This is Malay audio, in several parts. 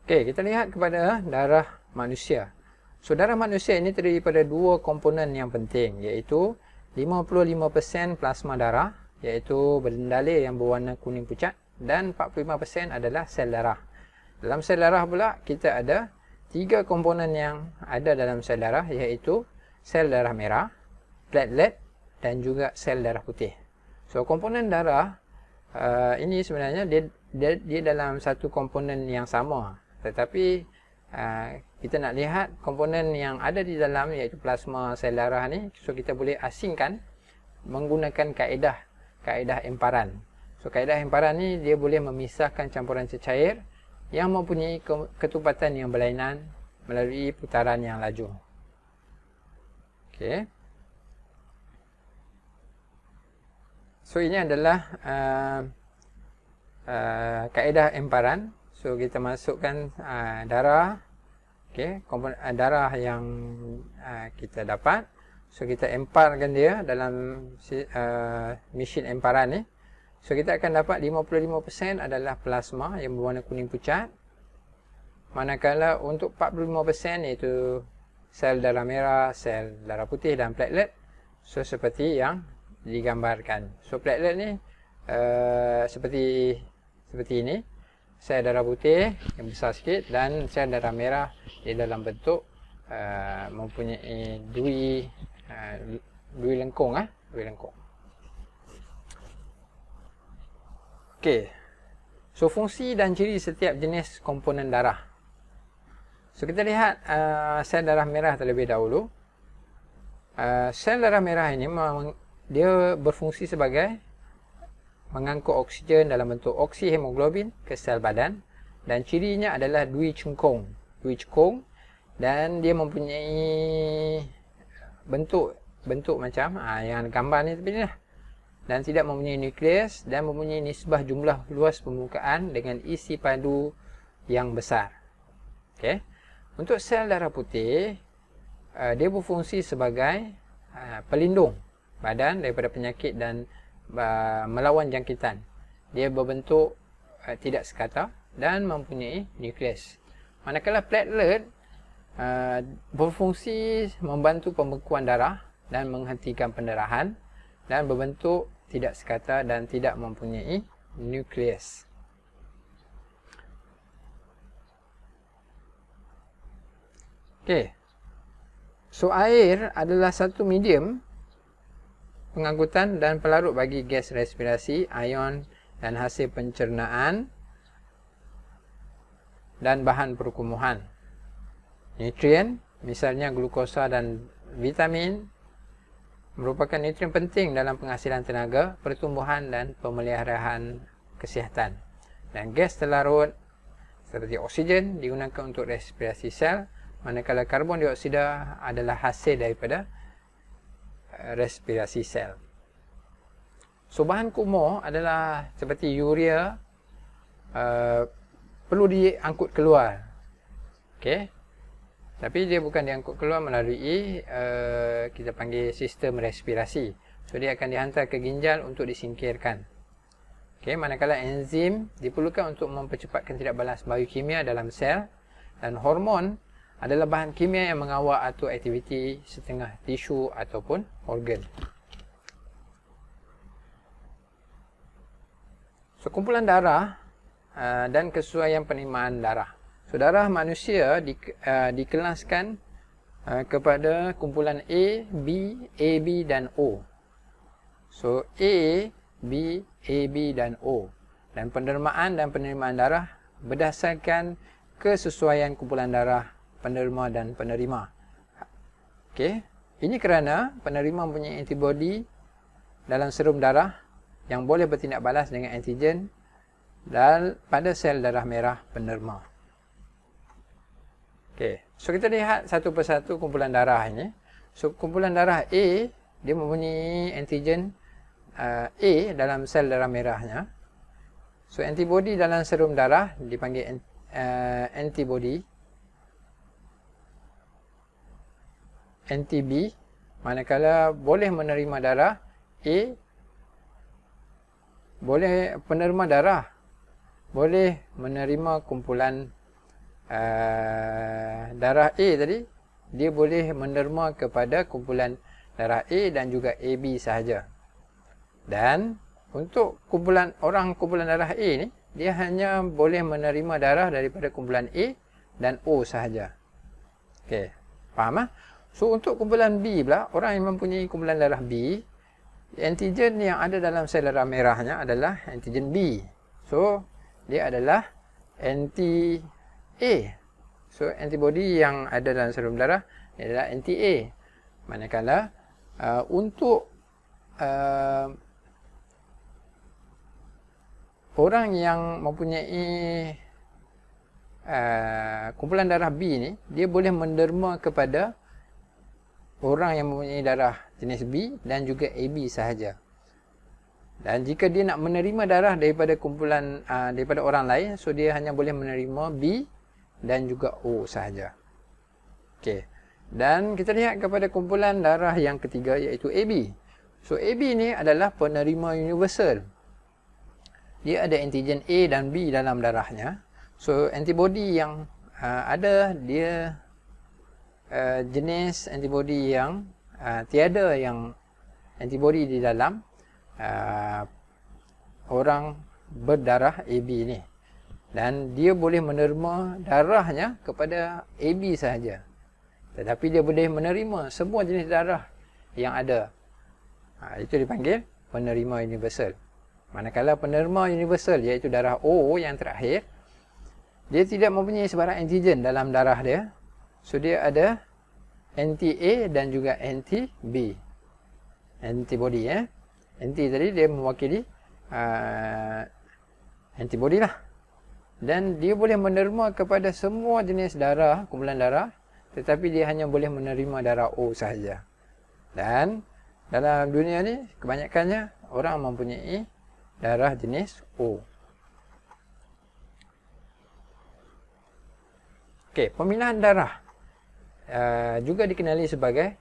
Okey, kita lihat kepada darah manusia. So, darah manusia ini terdiri daripada dua komponen yang penting, iaitu 55% plasma darah, iaitu bendalir yang berwarna kuning pucat, dan 45% adalah sel darah. Dalam sel darah pula, kita ada tiga komponen yang ada dalam sel darah, iaitu sel darah merah, platelet, dan juga sel darah putih. So, komponen darah ini sebenarnya dia dalam satu komponen yang sama. Tetapi kita nak lihat komponen yang ada di dalam, iaitu plasma sel darah ni. So, kita boleh asingkan menggunakan kaedah emparan. So, kaedah emparan ni dia boleh memisahkan campuran cecair yang mempunyai ketupatan yang berlainan melalui putaran yang laju. Okey. So, ini adalah kaedah emparan. So, kita masukkan darah, darah yang kita dapat. So, kita emparkan dia dalam mesin emparan ni. So, kita akan dapat 55% adalah plasma yang berwarna kuning pucat. Manakala untuk 45% iaitu sel darah merah, sel darah putih dan platelet. So, seperti yang digambarkan. So, platelet ni seperti ini. Sel darah putih yang besar sikit dan sel darah merah di dalam bentuk mempunyai dui lengkung. Okey. So, fungsi dan ciri setiap jenis komponen darah. So, kita lihat sel darah merah terlebih dahulu. Sel darah merah ini dia berfungsi sebagai mengangkut oksigen dalam bentuk oksihemoglobin ke sel badan, dan cirinya adalah dui cengkung, dan dia mempunyai bentuk macam yang gambar ni seperti ni lah, dan tidak mempunyai nukleus dan mempunyai nisbah jumlah luas permukaan dengan isi padu yang besar. Okey. Untuk sel darah putih, dia berfungsi sebagai pelindung badan daripada penyakit dan melawan jangkitan. Dia berbentuk tidak sekata dan mempunyai nukleus. Manakala platelet berfungsi membantu pembekuan darah dan menghentikan pendarahan, dan berbentuk tidak sekata dan tidak mempunyai nukleus. Okey. So, air adalah satu medium pengangkutan dan pelarut bagi gas respirasi, ion dan hasil pencernaan dan bahan perkumuhan. Nutrien, misalnya glukosa dan vitamin, merupakan nutrien penting dalam penghasilan tenaga, pertumbuhan dan pemeliharaan kesihatan. Dan gas terlarut seperti oksigen digunakan untuk respirasi sel, manakala karbon dioksida adalah hasil daripada respirasi sel. So, bahan kumuh adalah seperti urea, perlu diangkut keluar. Okey. Tapi dia bukan diangkut keluar melalui kita panggil sistem respirasi. So, dia akan dihantar ke ginjal untuk disingkirkan. Okey, manakala enzim diperlukan untuk mempercepatkan tidak balas biokimia dalam sel, dan hormon adalah bahan kimia yang mengawal atur aktiviti setengah tisu ataupun organ. So, kumpulan darah dan kesesuaian penerimaan darah. So, darah manusia dikelaskan kepada kumpulan A, B, AB dan O. So, A, B, AB dan O. Dan penerimaan dan penerimaan darah berdasarkan kesesuaian kumpulan darah penerima dan penerima. Okey, ini kerana penerima mempunyai antibodi dalam serum darah yang boleh bertindak balas dengan antigen dan pada sel darah merah penerima. Okey, so kita lihat satu persatu kumpulan darah ini. So, kumpulan darah A, dia mempunyai antigen A dalam sel darah merahnya. So, antibodi dalam serum darah dipanggil antibodi anti-B, manakala boleh menerima darah A, boleh penerima darah boleh menerima kumpulan darah A tadi, dia boleh menderma kepada kumpulan darah A dan juga AB sahaja. Dan untuk kumpulan darah A ni, dia hanya boleh menerima darah daripada kumpulan A dan O sahaja. Okey, faham ah? So untuk kumpulan B pula, orang yang mempunyai kumpulan darah B, antigen yang ada dalam sel darah merahnya adalah antigen B. So dia adalah anti-A. So antibody yang ada dalam serum darah adalah anti-A. Manakala untuk orang yang mempunyai kumpulan darah B ni, dia boleh menderma kepada orang yang mempunyai darah jenis B dan juga AB sahaja. Dan jika dia nak menerima darah daripada kumpulan daripada orang lain, so dia hanya boleh menerima B dan juga O sahaja. Okey. Dan kita lihat kepada kumpulan darah yang ketiga, iaitu AB. So AB ni adalah penerima universal. Dia ada antigen A dan B dalam darahnya. So antibody yang ada, dia jenis antibody yang tiada yang antibody di dalam orang berdarah AB ni. Dan dia boleh menerima darahnya kepada AB sahaja. Tetapi dia boleh menerima semua jenis darah yang ada. Itu dipanggil penerima universal. Manakala penerima universal, iaitu darah O yang terakhir, dia tidak mempunyai sebarang antigen dalam darah dia. So dia ada anti-A dan juga anti-B. Antibody Anti tadi dia mewakili antibody lah. Dan dia boleh menerima kepada semua jenis darah, kumpulan darah, tetapi dia hanya boleh menerima darah O sahaja. Dan dalam dunia ni, kebanyakannya orang mempunyai darah jenis O. Okey, pemilahan darah juga dikenali sebagai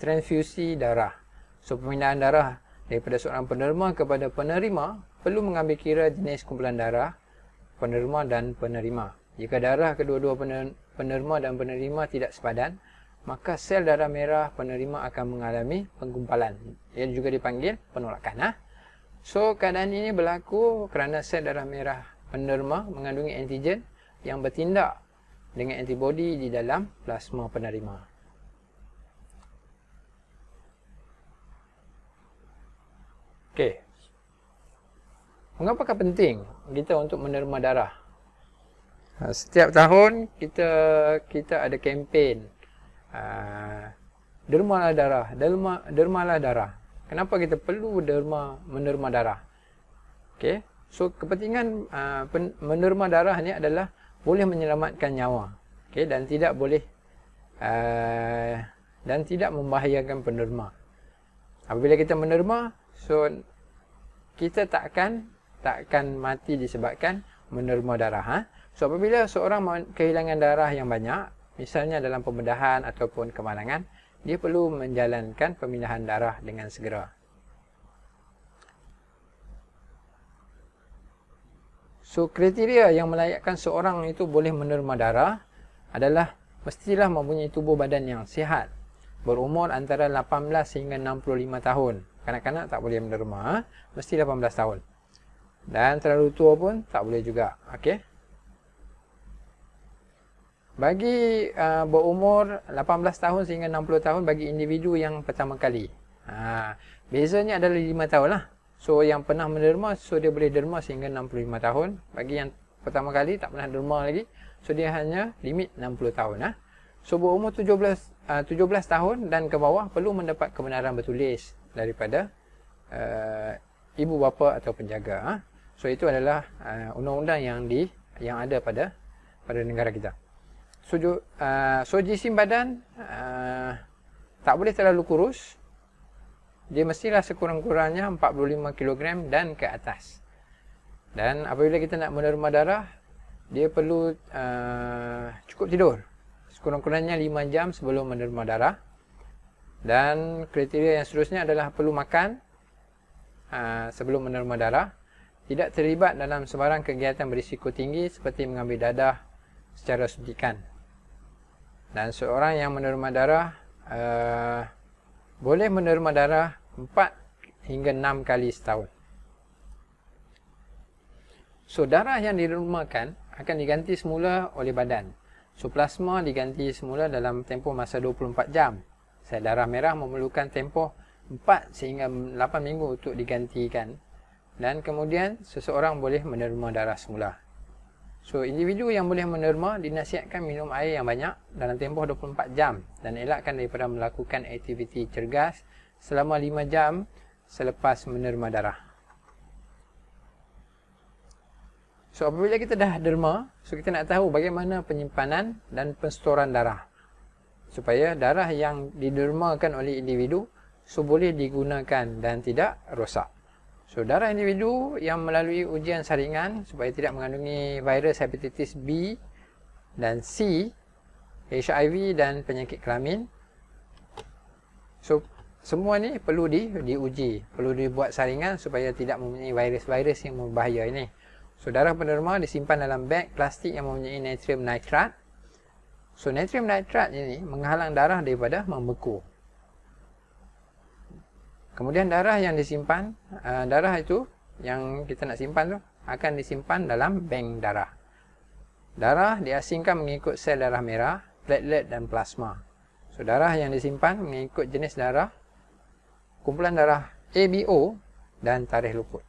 transfusi darah. So pemilahan darah daripada seorang penerima kepada penerima perlu mengambil kira jenis kumpulan darah penerima dan penerima. Jika darah kedua-dua penerima dan penerima tidak sepadan, maka sel darah merah penerima akan mengalami penggumpalan. Ia juga dipanggil penolakan. So keadaan ini berlaku kerana sel darah merah penerima mengandungi antigen yang bertindak dengan antibody di dalam plasma penerima. Okey. Mengapakah penting kita untuk menerima darah? Setiap tahun kita ada kempen dermalah darah, dermalah darah. Kenapa kita perlu menerima darah? Okey. So kepentingan menerima darah ni adalah boleh menyelamatkan nyawa. Okey, dan tidak boleh dan tidak membahayakan penerima. Apabila kita menerima, so kita takkan mati disebabkan menerima darah. So apabila seorang kehilangan darah yang banyak, misalnya dalam pembedahan ataupun kemalangan, dia perlu menjalankan pemilahan darah dengan segera. So kriteria yang melayakkan seorang itu boleh menerima darah adalah mestilah mempunyai tubuh badan yang sihat, berumur antara 18 hingga 65 tahun. Kanak-kanak tak boleh menerima, mesti 18 tahun. Dan terlalu tua pun tak boleh juga. Okey. Bagi berumur 18 tahun sehingga 60 tahun bagi individu yang pertama kali. Bezanya adalah 5 tahun lah. So yang pernah menerima, so dia boleh derma sehingga 65 tahun. Bagi yang pertama kali tak pernah derma lagi, so dia hanya limit 60 tahun. So berumur 17 tahun dan ke bawah perlu mendapat kebenaran bertulis daripada ibu bapa atau penjaga. So itu adalah undang-undang yang ada pada negara kita. So jisim badan tak boleh terlalu kurus. Dia mestilah sekurang-kurangnya 45 kg dan ke atas. Dan apabila kita nak menerima darah, dia perlu cukup tidur sekurang-kurangnya 5 jam sebelum menerima darah. Dan kriteria yang seterusnya adalah perlu makan sebelum menerima darah, tidak terlibat dalam sebarang kegiatan berisiko tinggi seperti mengambil dadah secara suntikan. Dan seorang yang menerima darah boleh menerima darah 4 hingga 6 kali setahun. So, darah yang didermakan akan diganti semula oleh badan. So, plasma diganti semula dalam tempoh masa 24 jam. Sel darah merah memerlukan tempoh 4 sehingga 8 minggu untuk digantikan. Dan kemudian seseorang boleh menerima darah semula. So, individu yang boleh menerima dinasihatkan minum air yang banyak dalam tempoh 24 jam dan elakkan daripada melakukan aktiviti cergas selama 5 jam selepas menerima darah. So, apabila kita dah derma, so kita nak tahu bagaimana penyimpanan dan penstoran darah. Supaya darah yang didermakan oleh individu, so boleh digunakan dan tidak rosak. So, darah individu yang melalui ujian saringan supaya tidak mengandungi virus hepatitis B dan C, HIV dan penyakit kelamin. So, semua ni perlu diuji, perlu dibuat saringan supaya tidak mempunyai virus-virus yang berbahaya ini. So, darah penerima disimpan dalam beg plastik yang mempunyai natrium nitrat. So, natrium nitrat ini menghalang darah daripada membeku. Kemudian darah yang disimpan, darah itu yang kita nak simpan tu akan disimpan dalam bank darah. Darah diasingkan mengikut sel darah merah, platelet dan plasma. So, darah yang disimpan mengikut jenis darah, kumpulan darah ABO dan tarikh luput.